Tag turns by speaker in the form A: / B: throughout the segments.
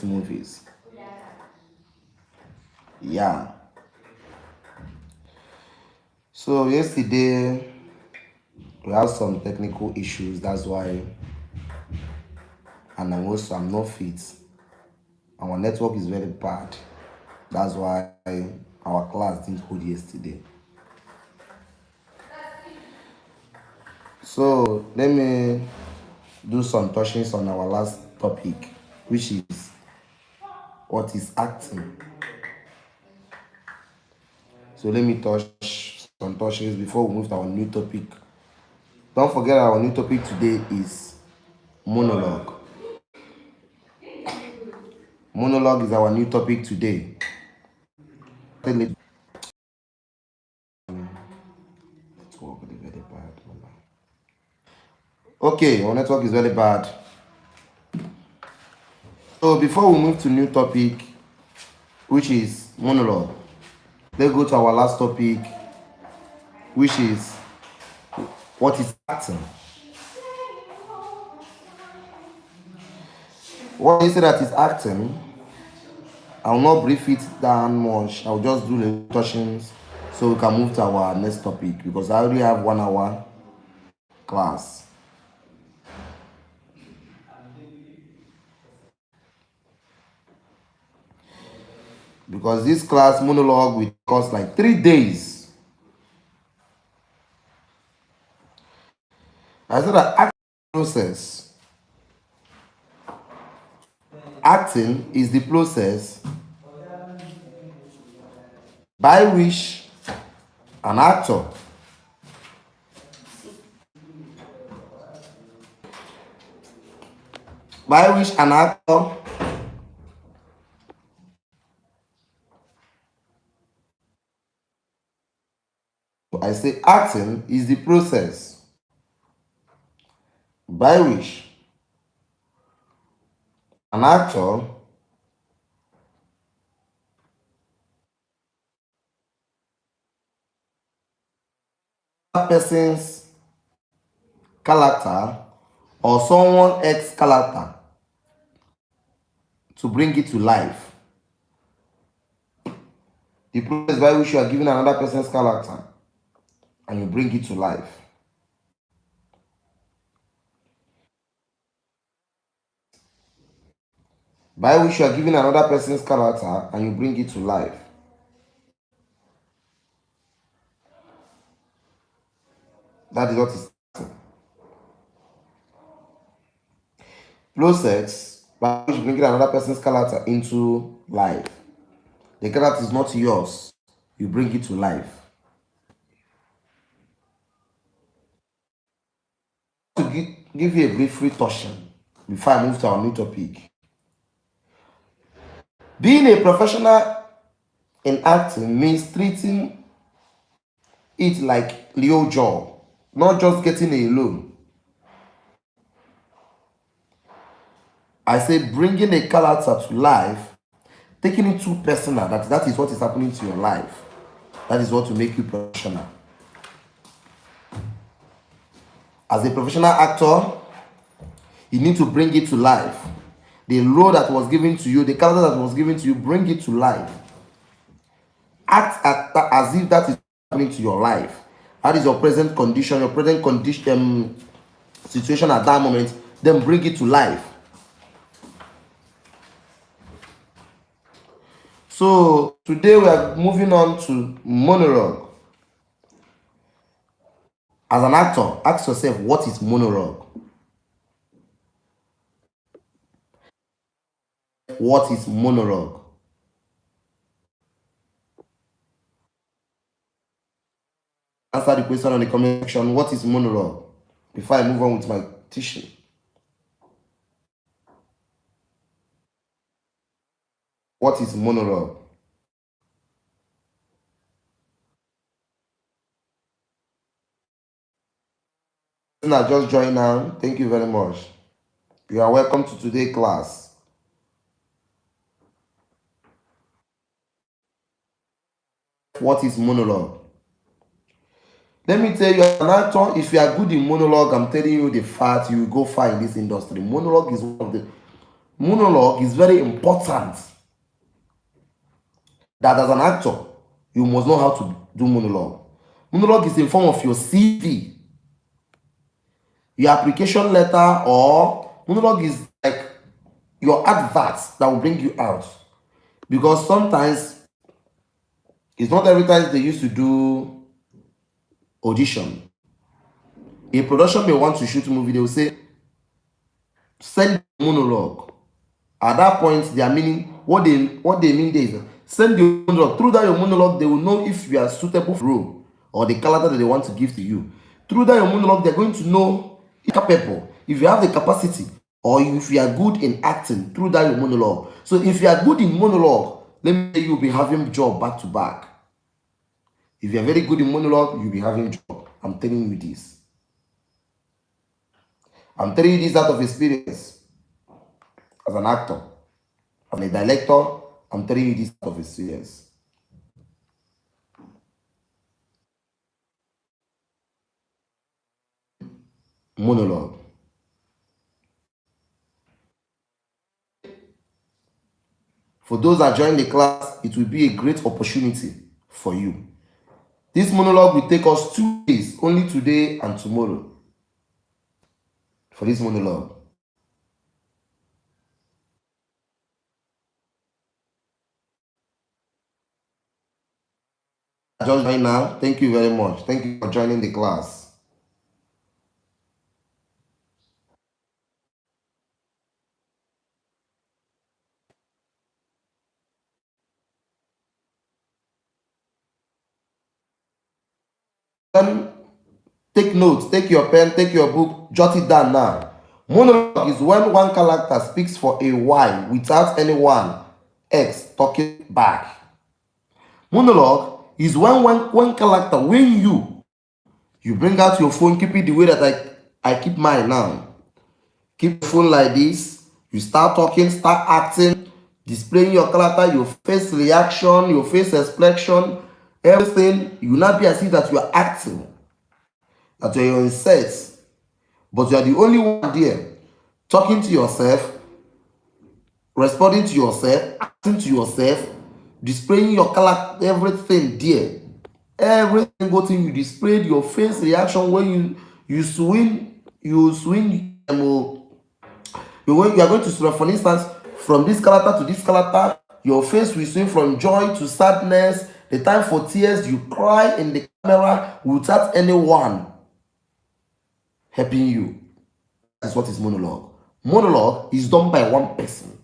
A: movies. Yeah. So yesterday we had some technical issues. That's why, and I'm not fit. Our network is very bad. That's why our class didn't hold yesterday. So let me do some touchings on our last topic, which is what is acting. So let me touch some touches before we move to our new topic. Don't forget our new topic today is monologue. Monologue is our new topic today. Okay, our network is very bad. So before we move to new topic, which is monologue, let's go to our last topic, which is what is acting. What you say that is acting, I will not brief it down much. I will just do the touchings so we can move to our next topic because I already have 1 hour class. Because this class monologue will cost like 3 days. I said that acting process. Acting is the process by which an actor I say acting is the process by which an actor person's character or someone else's character to bring it to life. The process by which you are given another person's character and you bring it to life. By which you are given another person's character and you bring it to life. That is what is process by which you bring another person's character into life. The character is not yours. You bring it to life. To give you a brief retouching before I move to our new topic. Being a professional in acting means treating it like Leo job, not just getting a loan. I say bringing a character to life, taking it too personal. That is what is happening to your life. That is what will make you professional. As a professional actor, you need to bring it to life. The role that was given to you, the character that was given to you, bring it to life. Act as if that is happening to your life. That is your present condition, situation at that moment. Then bring it to life. So today we are moving on to monologue. As an actor, ask yourself, what is monologue? What is monologue? Answer the question on the comment section. What is monologue? Before I move on with my teaching. What is monologue? Now just join now. Thank you very much. You are welcome to today's class. What is monologue? Let me tell you, an actor, if you are good in monologue, I'm telling you the fact, you will go far in this industry. Monologue is one of the monologue is very important. That as an actor, you must know how to do monologue. Monologue is in form of your CV, your application letter, or monologue is like your adverts that will bring you out. Because sometimes it's not every time they used to do audition. A production may want to shoot a movie, they will say, send monologue. At that point, they are meaning what they mean there is send your monologue. Through that your monologue, they will know if you are suitable for the role or the character that they want to give to you. Through that your monologue, they're going to know if you're capable, if you have the capacity, or if you are good in acting through that your monologue. So if you are good in monologue, let me say you'll be having job back to back. If you're very good in monologue, you'll be having job. I'm telling you this. I'm telling you this out of experience as an actor. As a director, I'm telling you this out of experience. Monologue. For those that join the class, it will be a great opportunity for you. This monologue will take us 2 days, only today and tomorrow. For this monologue. Just right now, thank you very much. Thank you for joining the class. Take notes, take your pen, take your book, jot it down now. Monologue is when one character speaks for a while without anyone else talking back. Monologue is when one character, when you bring out your phone, keep it the way that I keep mine now. Keep the phone like this. You start talking, start acting, displaying your character, your face reaction, your face expression, everything. You will not be as if that you are acting, that you are in set, but you are the only one there, talking to yourself, responding to yourself, acting to yourself, displaying your character, everything there. Everything go to you displayed your face reaction when you swing you are going to swim, for instance, from this character to this character, your face will swing from joy to sadness. The time for tears, you cry in the camera without anyone helping you. That's what is monologue. Monologue is done by one person.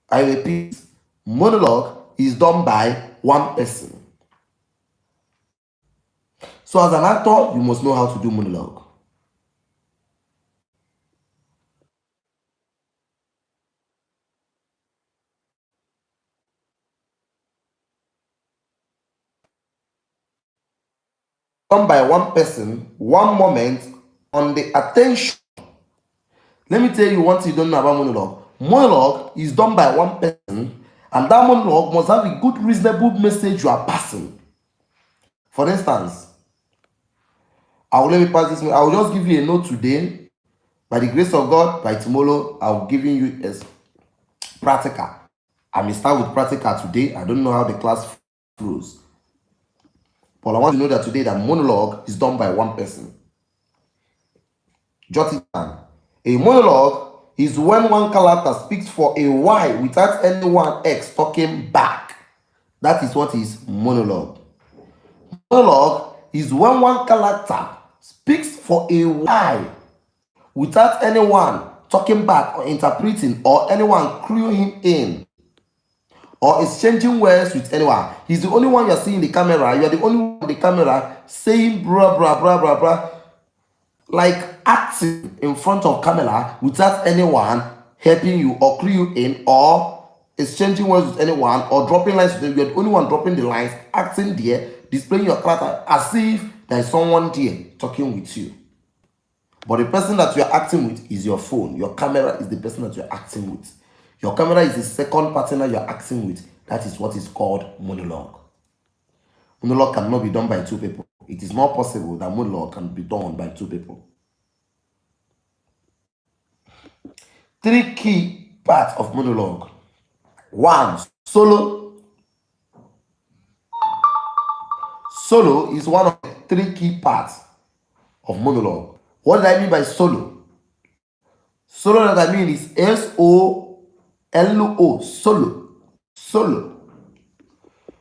A: I repeat, monologue is done by one person. So as an actor, you must know how to do monologue. Done by one person, one moment, on the attention. Let me tell you one thing you don't know about monologue. Monologue is done by one person, and that monologue must have a good, reasonable message you are passing. For instance, let me pass this. I will just give you a note today. By the grace of God, by tomorrow, I'll give you a practical. I may start with practical today. I don't know how the class flows. But I want you to know that today that monologue is done by one person. Jot it down. A monologue is when one character speaks for a while without anyone else talking back. That is what is monologue. Monologue is when one character speaks for a while without anyone talking back or interpreting or anyone cluing him in or exchanging words with anyone. He's the only one you are seeing in the camera. You are the only one in the camera saying blah, blah, blah, blah, blah. Like acting in front of camera without anyone helping you or clue you in or exchanging words with anyone or dropping lines with them. You're the only one dropping the lines, acting there, displaying your character as if there is someone there talking with you. But the person that you are acting with is your phone. Your camera is the person that you are acting with. Your camera is the second partner you are acting with. That is what is called monologue. Monologue cannot be done by two people. It is not possible that monologue can be done by two people. Three key parts of monologue. One, solo. Solo is one of the three key parts of monologue. What do I mean by solo? Solo that I mean is SOLO. Solo. Solo.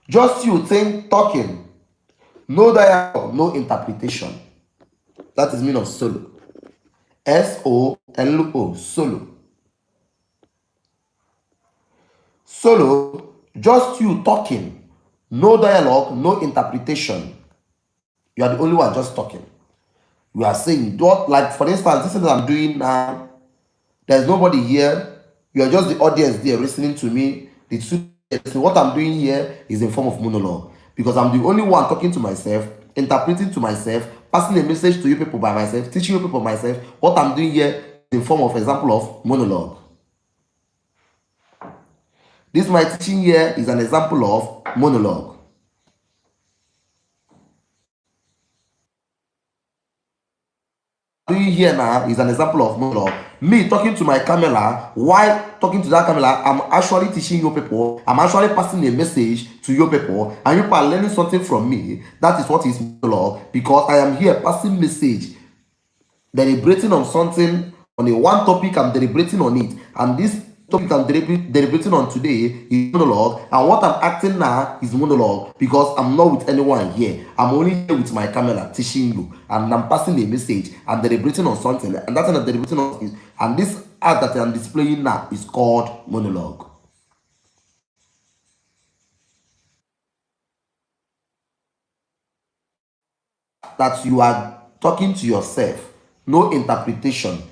A: Just you think talking. No dialogue, no interpretation. That is meaning of solo. SOLO. Solo. Solo, just you talking. No dialogue, no interpretation. You are the only one just talking. You are saying, don't, like for instance, this is what I'm doing now. There's nobody here. You are just the audience there listening to me. So what I'm doing here is in form of monologue, because I'm the only one talking to myself, interpreting to myself, passing a message to you people by myself, teaching you people myself. What I'm doing here is in form of example of monologue. This my teaching here is an example of monologue. Doing here now is an example of monologue. Me talking to my camera, while talking to that camera, I'm actually teaching you people. I'm actually passing a message to you people, and you people are learning something from me. That is what is monologue, because I am here passing message, deliberating on something, on a one topic. I'm deliberating on it, and this topic I'm deliberating on today is monologue, and what I'm acting now is monologue, because I'm not with anyone here. I'm only here with my camera teaching you, and I'm passing a message. I'm deliberating on something, and that's what I'm deliberating on is, and this art that I'm displaying now is called monologue. That you are talking to yourself, no interpretation,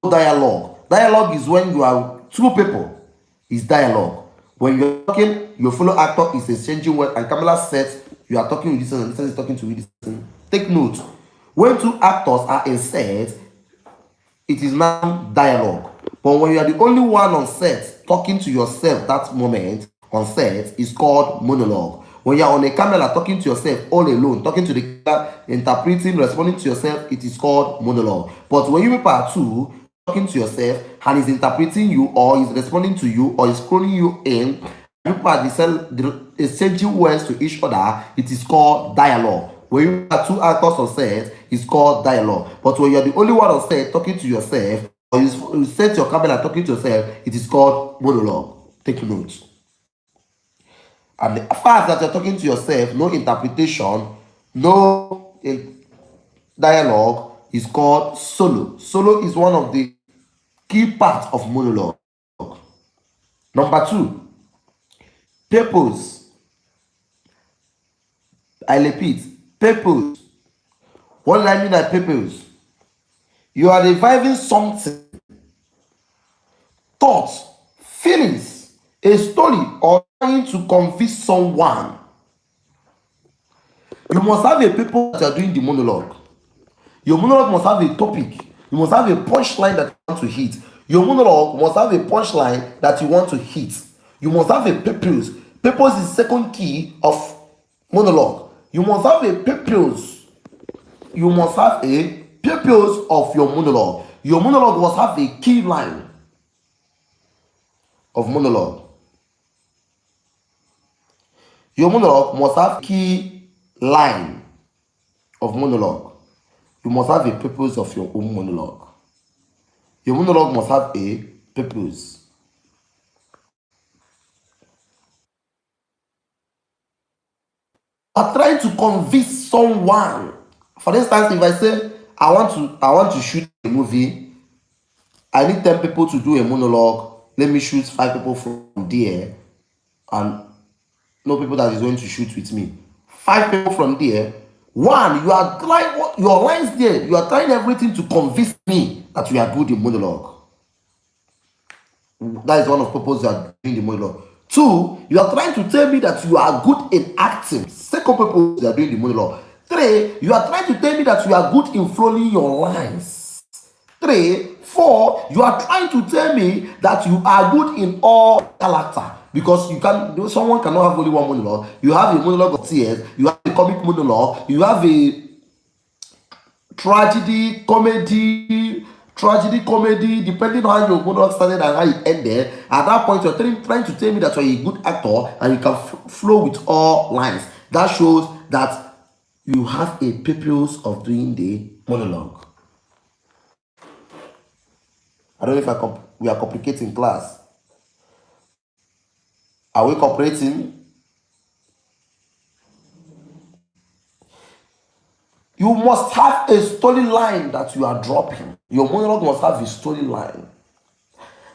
A: no dialogue. Dialogue is when you are two people, is dialogue. When you're talking, your fellow actor is exchanging words, and camera sets, you are talking with this person, and this person is talking to this person. Take note, when two actors are in set, it is now dialogue. But when you are the only one on set talking to yourself, that moment on set is called monologue. When you are on a camera talking to yourself all alone, talking to the camera, interpreting, responding to yourself, it is called monologue. But when you people are two, talking to yourself, and is interpreting you, or is responding to you, or is calling you in, you people are exchanging words to each other, it is called dialogue. When you are two actors on set, it's called dialogue. But when you're the only one on set talking to yourself, or you set your camera talking to yourself, it is called monologue. Take notes. And the fact that you're talking to yourself, no interpretation, no dialogue, is called solo. Solo is one of the key parts of monologue. Number two, purpose. I repeat, purpose. What do I mean by purpose? You are reviving something, thoughts, feelings, a story, or trying to convince someone. You must have a purpose that you are doing the monologue. Your monologue must have a topic. You must have a punchline that you want to hit. Your monologue must have a punchline that you want to hit. You must have a purpose. Purpose is second key of monologue. You must have a purpose. You must have a purpose of your monologue. Your monologue must have a key line of monologue. Your monologue must have key line of monologue. You must have a purpose of your own monologue. Your monologue must have a purpose. You are trying to convince someone. For instance, if I say I want to shoot a movie, I need 10 people to do a monologue. Let me shoot 5 people from there, and no people that is going to shoot with me. 5 people from there. One, you are trying your lines there. You are trying everything to convince me that you are good in monologue. That is one of the purposes you are doing the monologue. 2, you are trying to tell me that you are good in acting. Second purpose, you are doing the monologue. 3, you are trying to tell me that you are good in flowing your lines. 3, 4, you are trying to tell me that you are good in all character. Because someone cannot have only one monologue. You have a monologue of tears, you have a comic monologue, you have a tragedy, comedy, tragedy, comedy, depending on how your monologue started and how it ended. At that point, you're trying to tell me that you're a good actor and you can flow with all lines. That shows that you have a purpose of doing the monologue. I don't know if we are complicating class. Are we cooperating? You must have a storyline that you are dropping. Your monologue must have a storyline.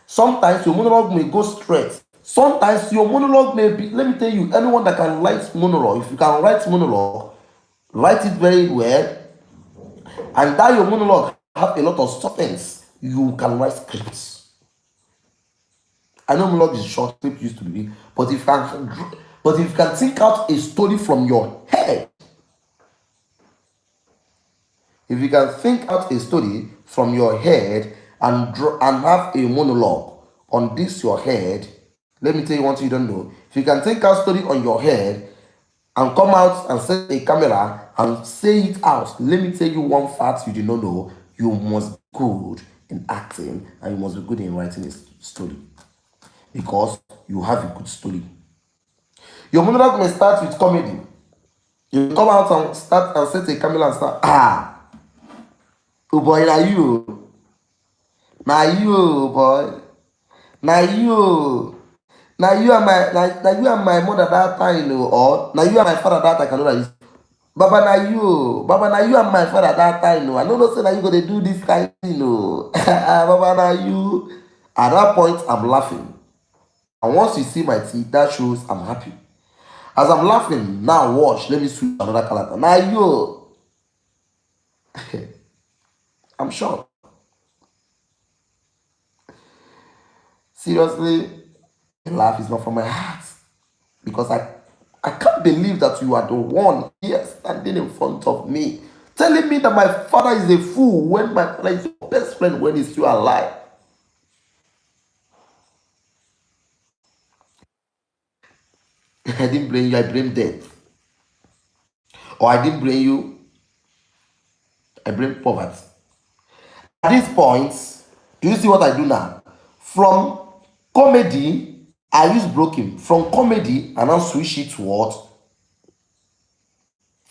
A: Sometimes your monologue may go straight. Sometimes your monologue may be, let me tell you, anyone that can write monologue, if you can write monologue, write it very well, and that your monologue have a lot of substance, you can write scripts. I know monologue is short, script used to be, but if you can think out a story from your head, if you can think out a story from your head and have a monologue on this your head, let me tell you one thing you don't know. If you can think out story on your head and come out and set a camera and say it out, let me tell you one fact you did not know. You must be good in acting and you must be good in writing a story because you have a good story. Your monologue may start with comedy. You come out and start and set a camera and start, oh boy, now you. Now you, boy. Now you. Now you are my mother that time, or now you are my father that I can know that is. Baba now you are my father that time, I don't know say now you gonna do this kind thing, Baba now you. At that point, I'm laughing. And once you see my teeth, that shows I'm happy. As I'm laughing, now watch, let me switch to another character. Now you. I'm shocked. Seriously, the laugh is not from my heart. Because I can't believe that you are the one here standing in front of me, telling me that my father is a fool when my father is your best friend when he's still alive. I didn't blame you, I blame death. Or I didn't blame you, I blame poverty. At this point, do you see what I do now? From comedy, I use broken. From comedy, and now switch it to what?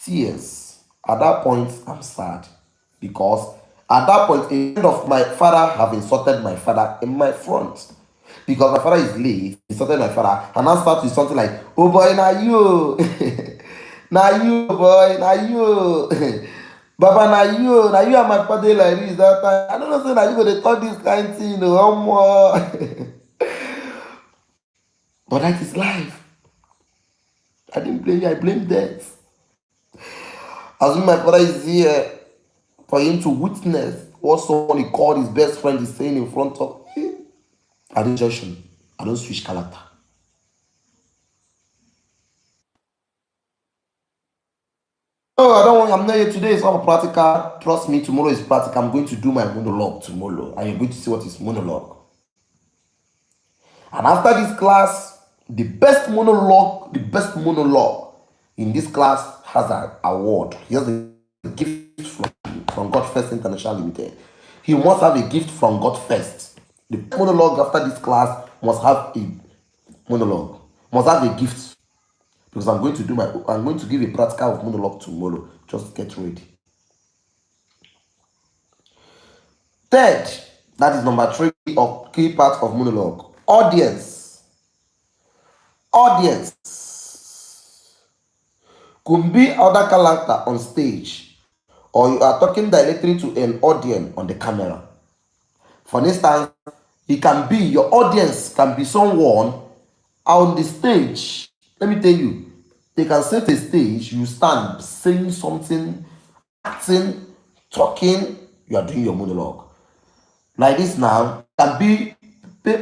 A: Tears. At that point, I'm sad because at that point, a friend of my father have insulted my father in my front because my father is late. Insulted my father, and I start with something like, "Oh boy, now you, now you boy, now you, Baba, now you are my father like this that time. I don't know, say now you gonna talk this kind thing, more." But that is life. I didn't blame you. I blame death. As my father is here for him to witness what someone he called his best friend is saying in front of him. I don't judge him. I don't switch character. No, I don't want. I'm not here today. It's not a practical. Trust me, tomorrow is practical. I'm going to do my monologue tomorrow, and you're going to see what is monologue. And after this class, the best monologue in this class has an award. He has a gift from God First International Limited. He must have a gift from God First. The monologue after this class must have a monologue, must have a gift. Because I'm going to give a practical of monologue tomorrow. Just get ready. Third, that is number 3 of key part of monologue. Audience. Audience could be other character on stage, or you are talking directly to an audience on the camera. For instance, it can be your audience can be someone on the stage. Let me tell you, they can set a stage, you stand saying something, acting, talking, you are doing your monologue. Like this now, can be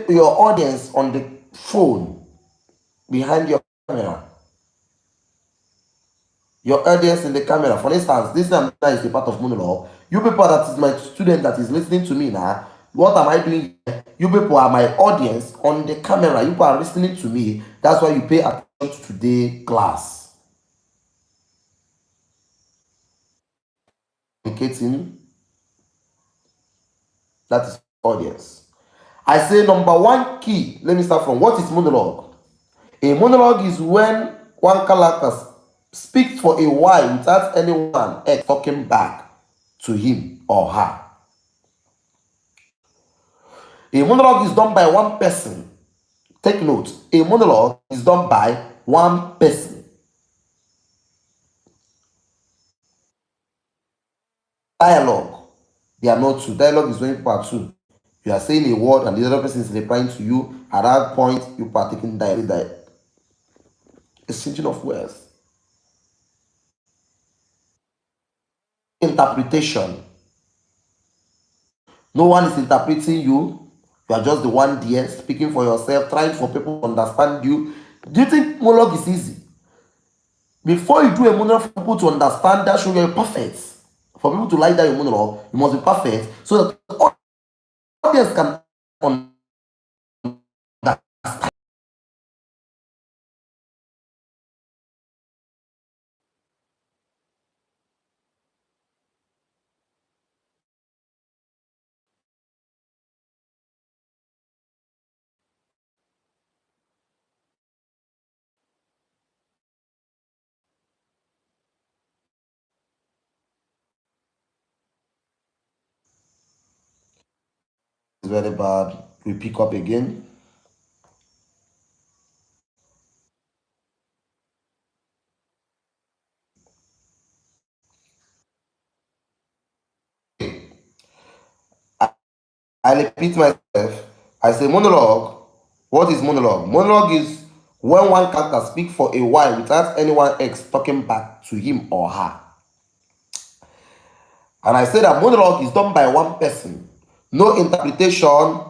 A: your audience on the phone behind your camera. Your audience in the camera. For instance, this time is a part of monologue. You people that is my student that is listening to me now, what am I doing here? You people are my audience on the camera. You people are listening to me. That's why you pay attention to today's class. Communicating. That is audience. I say number one key. Let me start from what is monologue. A monologue is when one character speaks for a while without anyone else talking back to him or her. A monologue is done by one person. Take note, a monologue is done by one person. Dialogue, they are not two. Dialogue is when people are two. You are saying a word and the other person is replying to you. At that point, you are taking exchanging of words. Interpretation. No one is interpreting you. You are just the one there speaking for yourself, trying for people to understand you. Do you think monologue is easy? Before you do a monologue for people to understand, that should be perfect. For people to like that your monologue, you must be perfect so that the audience can understand. It's very bad. We pick up again. I repeat myself. I say monologue. What is monologue? Monologue is when one character speaks for a while without anyone else talking back to him or her. And I say that monologue is done by one person. No interpretation,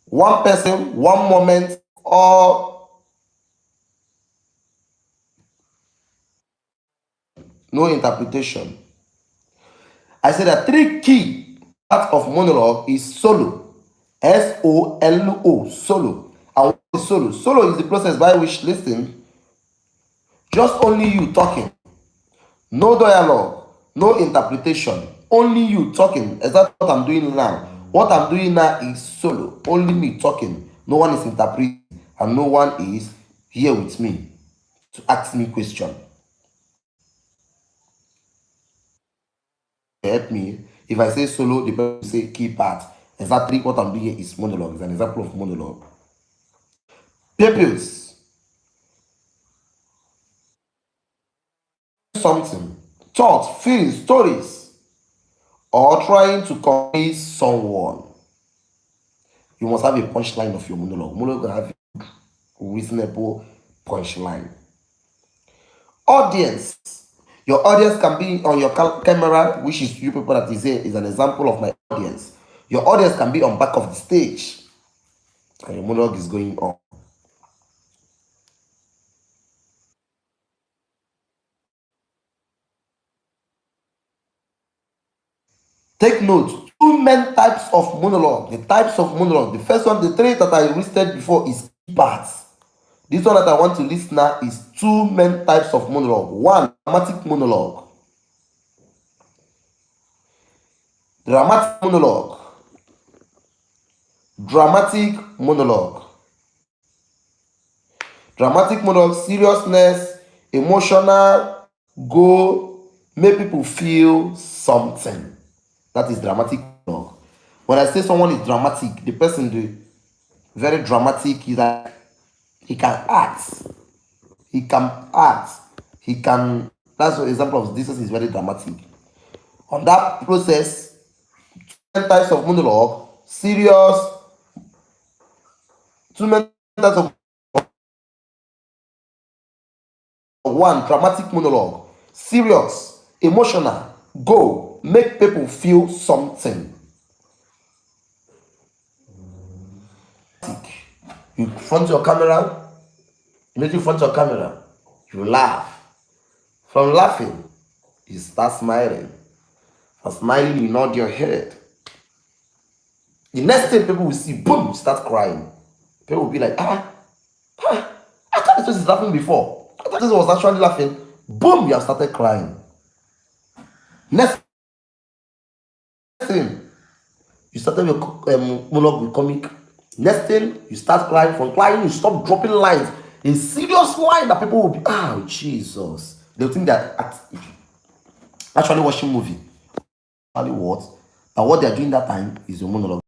A: one person, one moment, or no interpretation. I say that three key parts of monologue is solo. SOLO, solo. And what is solo? Solo is the process by which, listen, just only you talking. No dialogue, no interpretation, only you talking. Exactly what I'm doing now. What I'm doing now is solo, only me talking. No one is interpreting, and no one is here with me to ask me question. Help me. If I say solo, the person will say key part. Exactly what I'm doing here is monologue. It's an example of monologue. Purpose. Something. Thoughts, feelings, stories, or trying to convince someone. You must have a punchline of your monologue. Monologue have a reasonable punchline. Audience. Your audience can be on your camera, which is you people that is here, is an example of my audience. Your audience can be on back of the stage, and your monologue is going on. Take note, two main types of monologue. The types of monologue. The first one, the three that I listed before is parts. This one that I want to list now is two main types of monologue. One, dramatic monologue. Dramatic monologue. Dramatic monologue. Dramatic monologue, seriousness, emotional, go, make people feel something. That is dramatic monologue. When I say someone is dramatic, the person the very dramatic is that he can act. He can act. He can. That's an example of this is very dramatic. On that process, 10 types of monologue, serious, two many types of one dramatic monologue, serious, emotional, go, make people feel something. You front your camera, immediately front your camera, you laugh. From laughing, you start smiling. From smiling, you nod your head. The next thing people will see, boom, you start crying. People will be like, I thought this was laughing before. I thought this was actually laughing. Boom, you have started crying. Next thing thing, you started your monologue with comic. Next thing, you start crying. From crying, you stop dropping lines. A serious line that people will be, oh, Jesus. They'll think that actually watching movie. Actually what? And what they're doing that time is your monologue.